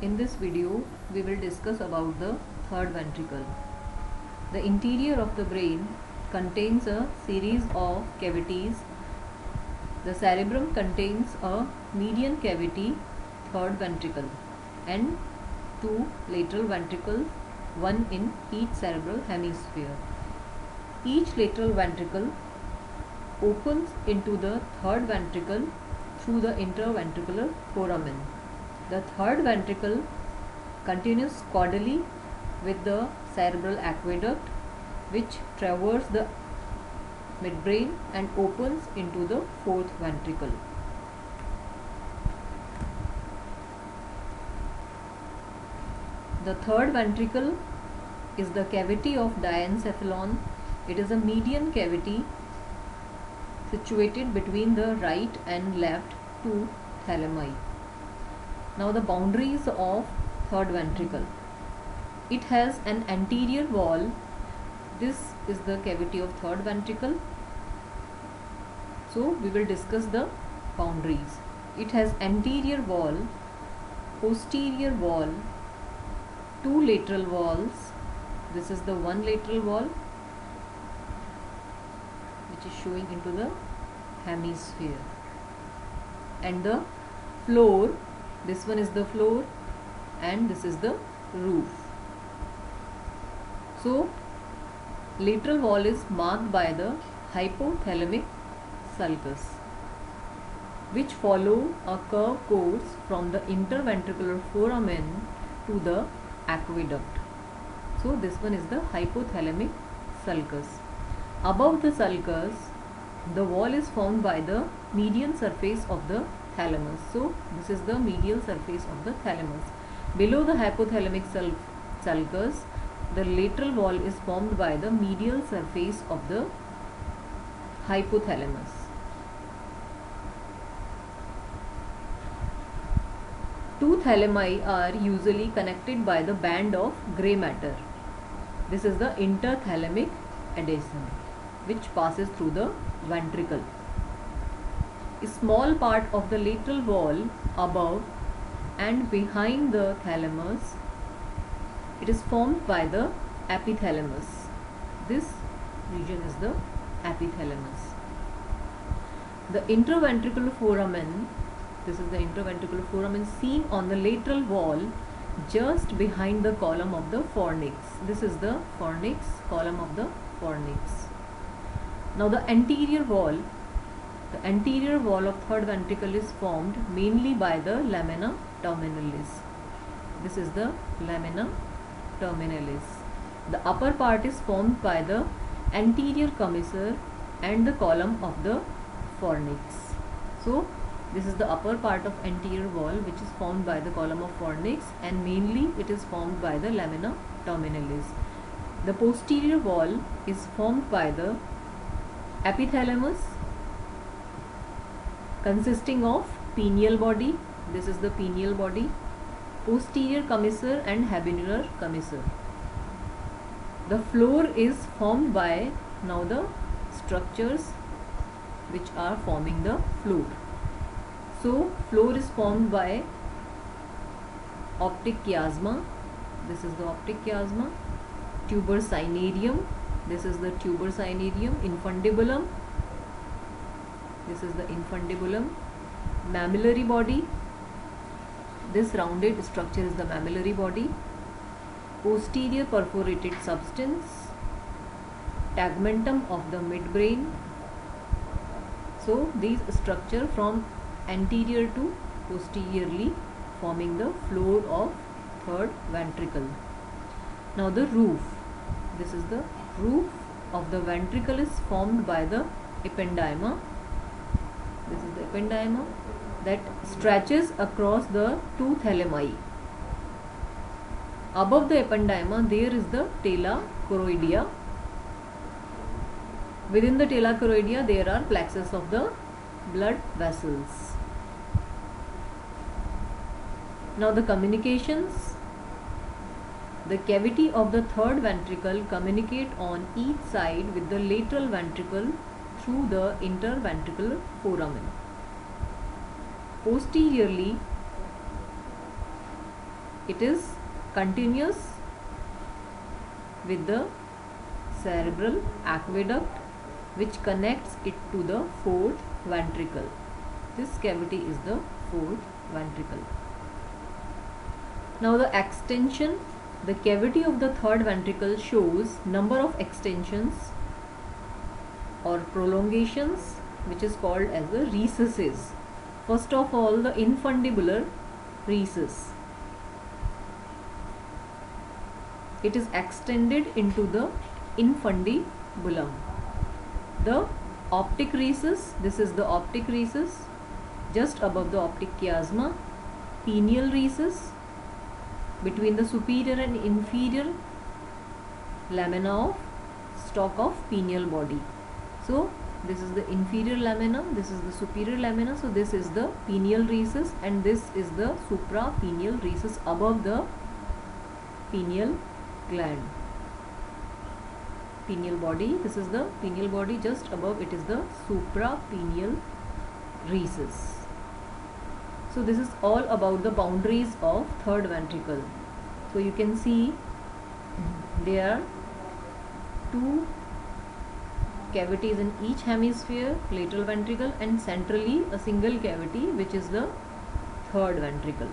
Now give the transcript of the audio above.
In this video, we will discuss about the third ventricle. The interior of the brain contains a series of cavities. The cerebrum contains a median cavity, third ventricle, and two lateral ventricles, one in each cerebral hemisphere. Each lateral ventricle opens into the third ventricle through the interventricular foramen. The third ventricle continues caudally with the cerebral aqueduct, which traverses the midbrain and opens into the fourth ventricle. The third ventricle is the cavity of diencephalon. It is a median cavity situated between the right and left two thalami. Now the boundaries of third ventricle. It has an anterior wall. This is the cavity of third ventricle. So we will discuss the boundaries. It has anterior wall, posterior wall, two lateral walls. This is the one lateral wall which is showing into the hemisphere, and the floor. This one is the floor and this is the roof. So lateral wall is marked by the hypothalamic sulcus, which follow a curved course from the interventricular foramen to the aqueduct. So this one is the hypothalamic sulcus. Above the sulcus, the wall is formed by the median surface of the thalamus. So this is the medial surface of the thalamus. Below the hypothalamic sulcus, the lateral wall is formed by the medial surface of the hypothalamus. Two thalami are usually connected by the band of grey matter. This is the interthalamic adhesion, which passes through the ventricle. A small part of the lateral wall above and behind the thalamus, it is formed by the epithalamus. This region is the epithalamus. The interventricular foramen, this is the interventricular foramen seen on the lateral wall just behind the column of the fornix. This is the fornix, column of the fornix. Now the anterior wall of third ventricle is formed mainly by the lamina terminalis. This is the lamina terminalis. The upper part is formed by the anterior commissure and the column of the fornix. So this is the upper part of anterior wall, which is formed by the column of fornix, and mainly it is formed by the lamina terminalis. The posterior wall is formed by the epithalamus, consisting of pineal body. This is the pineal body, posterior commissure and habenular commissure. The floor is formed by now the structures which are forming the floor. So floor is formed by optic chiasma. This is the optic chiasma. Tuber cinerarium. This is the tuber cinerarium. Infundibulum. This is the infundibulum. Mammillary body. This rounded structure is the mammillary body. Posterior perforated substance. Tegmentum of the midbrain. So these structure from anterior to posteriorly forming the floor of third ventricle. Now the roof. This is the roof of the ventricle is formed by the ependyma. This is the ependyma that stretches across the two thalami. Above the ependyma there is the tela choroidea. Within the tela choroidea there are plexus of the blood vessels. Now the communications. The cavity of the third ventricle communicate on each side with the lateral ventricle through the interventricular foramen. Posteriorly, It is continuous with the cerebral aqueduct which connects it to the fourth ventricle. This cavity is the fourth ventricle. Now the extension, the cavity of the third ventricle shows number of extensions or prolongations, which is called as the recesses. First of all, the infundibular recess. It is extended into the infundibulum. The optic recess, this is the optic recess just above the optic chiasma. Pineal recess between the superior and inferior lamina of stalk of pineal body. So this is the inferior lamina, this is the superior lamina. So this is the pineal recess and this is the suprapineal recess above the pineal gland. Pineal body, this is the pineal body, just above it is the suprapineal recess. So this is all about the boundaries of third ventricle. So you can see there are two cavities in each hemisphere, lateral ventricle, and centrally a single cavity which is the third ventricle.